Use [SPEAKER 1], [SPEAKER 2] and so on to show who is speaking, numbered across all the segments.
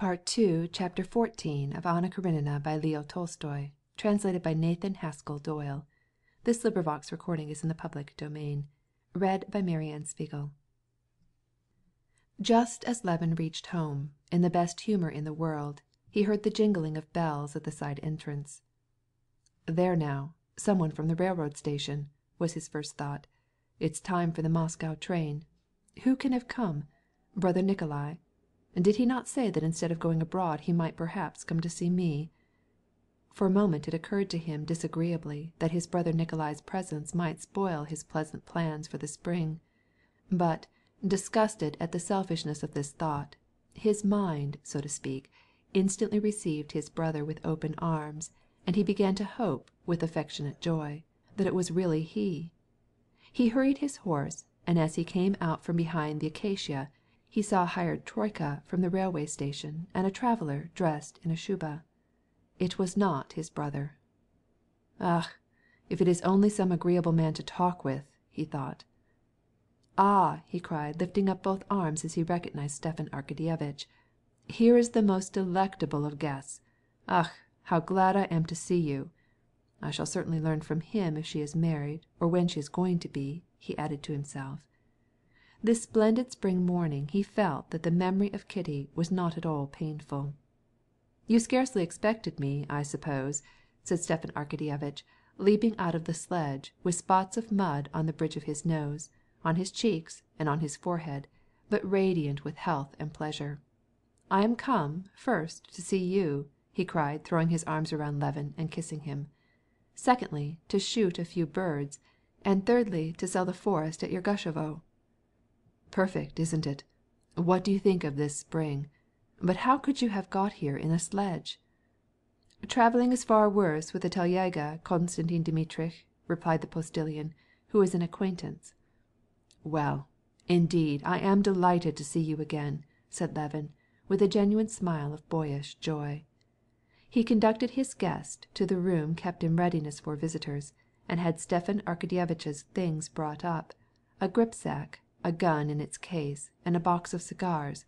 [SPEAKER 1] Part 2, Chapter 14 of Anna Karenina by Leo Tolstoy, translated by Nathan Haskell Doyle. This recording is in the public domain. Read by Marianne Spiegel. Just as Levin reached home, in the best humor in the world, he heard the jingling of bells at the side entrance. "There now, someone from the railroad station," was his first thought. "It's time for the Moscow train. Who can have come? Brother Nikolai? Did he not say that instead of going abroad he might perhaps come to see me?" For a moment it occurred to him disagreeably that his brother Nikolai's presence might spoil his pleasant plans for the spring. But, disgusted at the selfishness of this thought, his mind, so to speak, instantly received his brother with open arms, and he began to hope, with affectionate joy, that it was really he. He hurried his horse, and as he came out from behind the acacia, he saw a hired troika from the railway station and a traveller dressed in a shuba. It was not his brother. "Ah, if it is only some agreeable man to talk with," he thought. "Ah!" he cried, lifting up both arms as he recognized Stepan Arkadyevitch. "Here is the most delectable of guests. Ah, how glad I am to see you! I shall certainly learn from him if she is married or when she is going to be," he added to himself. This splendid spring morning he felt that the memory of Kitty was not at all painful. "You scarcely expected me, I suppose," said Stepan Arkadyevitch, leaping out of the sledge, with spots of mud on the bridge of his nose, on his cheeks, and on his forehead, but radiant with health and pleasure. "I am come, first, to see you," he cried, throwing his arms around Levin and kissing him. "Secondly, to shoot a few birds, and thirdly, to sell the forest at Yergushovo." "Perfect, isn't it? What do you think of this spring? But how could you have got here in a sledge?" "Travelling is far worse with a telyaga, Konstantin Dmitrievitch," replied the postilion, who was an acquaintance. "Well, indeed I am delighted to see you again," said Levin, with a genuine smile of boyish joy. He conducted his guest to the room kept in readiness for visitors, and had Stepan Arkadyevitch's things brought up, a gripsack, a gun in its case, and a box of cigars,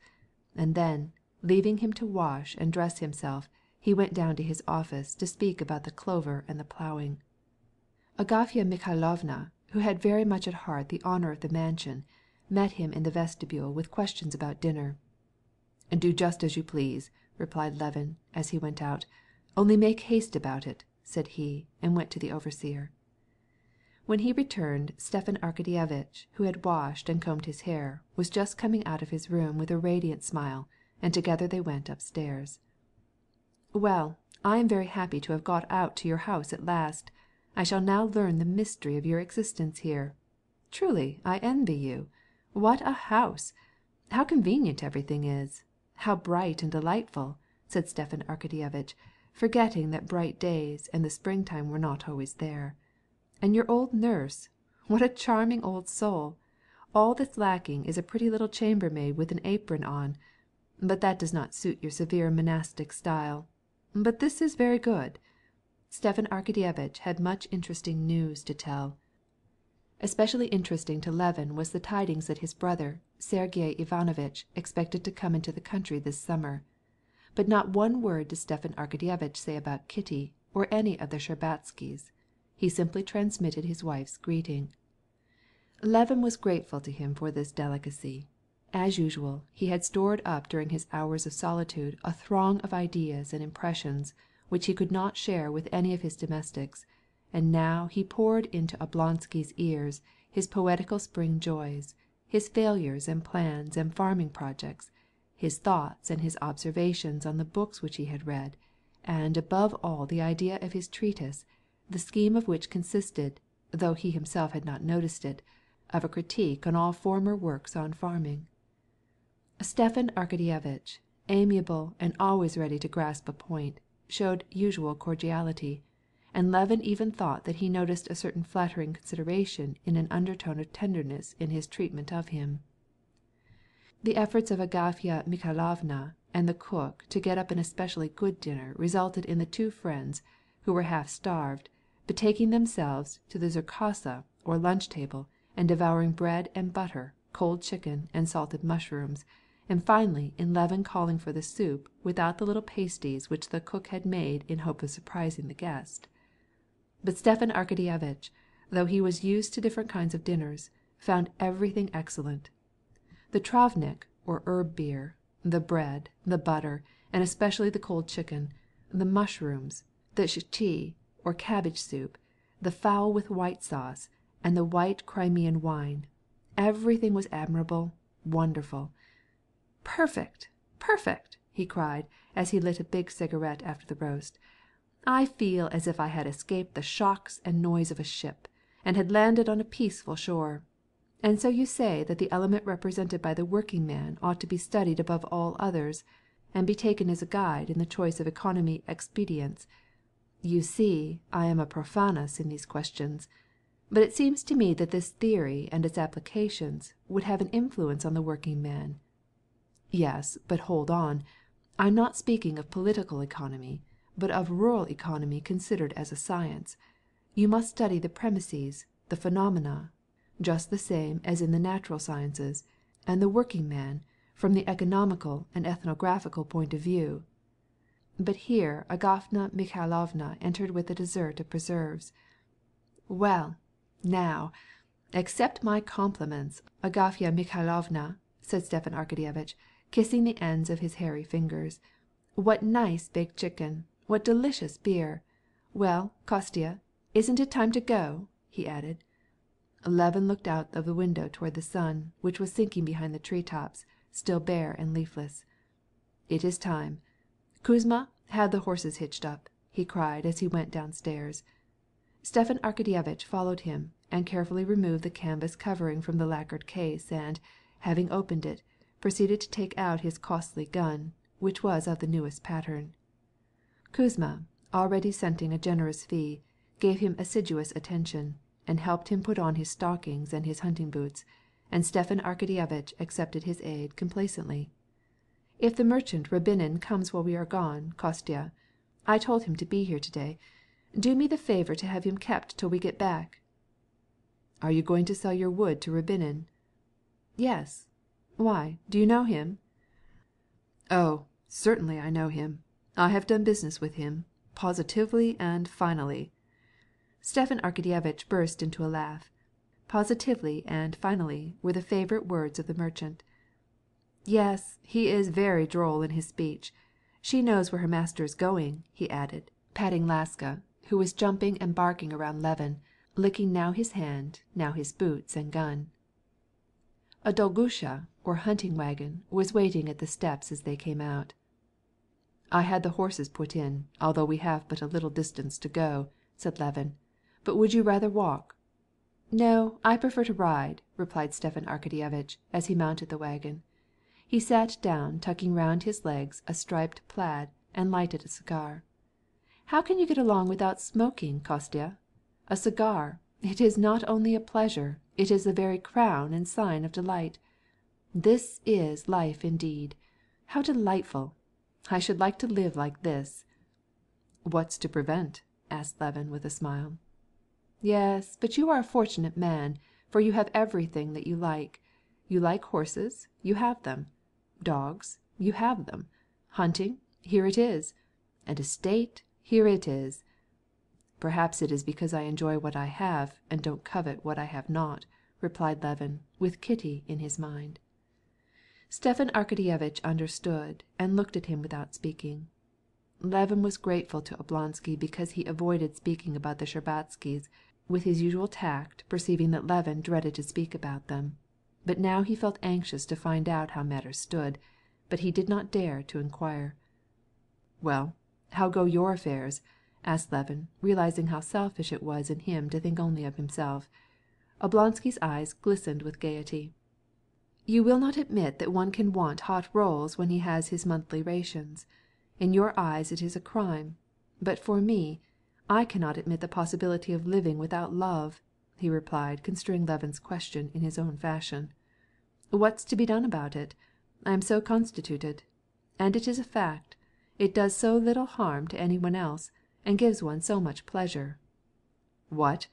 [SPEAKER 1] and then, leaving him to wash and dress himself, he went down to his office to speak about the clover and the ploughing. Agafya Mikhailovna, who had very much at heart the honor of the mansion, met him in the vestibule with questions about dinner. "Do just as you please," replied Levin, as he went out. "Only make haste about it," said he, and went to the overseer. When he returned, Stepan Arkadyevitch, who had washed and combed his hair, was just coming out of his room with a radiant smile, and together they went upstairs. "Well, I am very happy to have got out to your house at last. I shall now learn the mystery of your existence here. Truly, I envy you. What a house! How convenient everything is! How bright and delightful!" said Stepan Arkadyevitch, forgetting that bright days and the springtime were not always there. "And your old nurse! What a charming old soul! All that's lacking is a pretty little chambermaid with an apron on. But that does not suit your severe monastic style. But this is very good." Stepan Arkadyevitch had much interesting news to tell. Especially interesting to Levin was the tidings that his brother, Sergey Ivanovitch, expected to come into the country this summer. But not one word did Stepan Arkadyevitch say about Kitty or any of the Shtcherbatskys. He simply transmitted his wife's greeting. Levin was grateful to him for this delicacy. As usual, he had stored up during his hours of solitude a throng of ideas and impressions which he could not share with any of his domestics, and now he poured into Oblonsky's ears his poetical spring joys, his failures and plans and farming projects, his thoughts and his observations on the books which he had read, and above all the idea of his treatise, the scheme of which consisted, though he himself had not noticed it, of a critique on all former works on farming. Stepan Arkadyevitch, amiable and always ready to grasp a point, showed usual cordiality, and Levin even thought that he noticed a certain flattering consideration in an undertone of tenderness in his treatment of him. The efforts of Agafya Mikhailovna and the cook to get up an especially good dinner resulted in the two friends, who were half starved, betaking themselves to the zerkassa or lunch table and devouring bread and butter, cold chicken and salted mushrooms, and finally in Levin calling for the soup without the little pasties which the cook had made in hope of surprising the guest. But Stepan Arkadyevitch, though he was used to different kinds of dinners, found everything excellent. The travnik, or herb beer, the bread, the butter, and especially the cold chicken, the mushrooms, the shchi, or cabbage soup, the fowl with white sauce, and the white Crimean wine, everything was admirable, wonderful. "Perfect! Perfect!" he cried, as he lit a big cigarette after the roast. "I feel as if I had escaped the shocks and noise of a ship, and had landed on a peaceful shore. And so you say that the element represented by the working man ought to be studied above all others, and be taken as a guide in the choice of economy expedients. You see, I am a profanus in these questions. But it seems to me that this theory and its applications would have an influence on the working man. Yes, but hold on. I'm not speaking of political economy, but of rural economy considered as a science. You must study the premises, the phenomena, just the same as in the natural sciences, and the working man, from the economical and ethnographical point of view." But here Agafya Mikhailovna entered with the dessert of preserves. "Well, now, accept my compliments, Agafya Mikhailovna," said Stepan Arkadyevitch, kissing the ends of his hairy fingers. "What nice baked chicken! What delicious beer! Well, Kostya, isn't it time to go?" he added. Levin looked out of the window toward the sun, which was sinking behind the tree-tops, still bare and leafless. "It is time. Kuzma, have the horses hitched up," he cried as he went downstairs. Stepan Arkadyevitch followed him, and carefully removed the canvas covering from the lacquered case, and, having opened it, proceeded to take out his costly gun, which was of the newest pattern. Kuzma, already scenting a generous fee, gave him assiduous attention, and helped him put on his stockings and his hunting boots, and Stepan Arkadyevitch accepted his aid complacently. "If the merchant Rabinin comes while we are gone, Kostya, I told him to be here today. Do me the favor to have him kept till we get back." "Are you going to sell your wood to Rabinin?" "Yes. Why, do you know him?" "Oh, certainly I know him. I have done business with him, positively and finally." Stepan Arkadyevitch burst into a laugh. Positively and finally were the favorite words of the merchant. "Yes, he is very droll in his speech. She knows where her master is going," he added, patting Laska, who was jumping and barking around Levin, licking now his hand, now his boots and gun. A dolgusha, or hunting wagon, was waiting at the steps as they came out. "I had the horses put in, although we have but a little distance to go," said Levin. "But would you rather walk?" "No, I prefer to ride," replied Stepan Arkadyevitch, as he mounted the wagon. He sat down, tucking round his legs a striped plaid, and lighted a cigar. "How can you get along without smoking, Kostya? A cigar, it is not only a pleasure, it is the very crown and sign of delight. This is life indeed. How delightful! I should like to live like this." "What's to prevent?" asked Levin with a smile. "Yes, but you are a fortunate man, for you have everything that you like. You like horses, you have them. Dogs, you have them. Hunting, here it is. An estate, here it is. Perhaps it is because I enjoy what I have and don't covet what I have not," replied Levin, with Kitty in his mind. Stepan Arkadyevitch understood, and looked at him without speaking. Levin was grateful to Oblonsky because he avoided speaking about the Shtcherbatskys, with his usual tact, perceiving that Levin dreaded to speak about them. But now he felt anxious to find out how matters stood, but he did not dare to inquire. "Well, how go your affairs?" asked Levin, realizing how selfish it was in him to think only of himself. Oblonsky's eyes glistened with gaiety. "You will not admit that one can want hot rolls when he has his monthly rations. In your eyes it is a crime. But for me, I cannot admit the possibility of living without love," he replied, construing Levin's question in his own fashion. "What's to be done about it? I am so constituted. And it is a fact. It does so little harm to anyone else, and gives one so much pleasure." "What?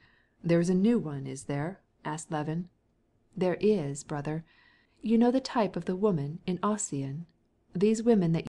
[SPEAKER 1] There is a new one, is there?" asked Levin. "There is, brother. You know the type of the woman in Ossian? These women that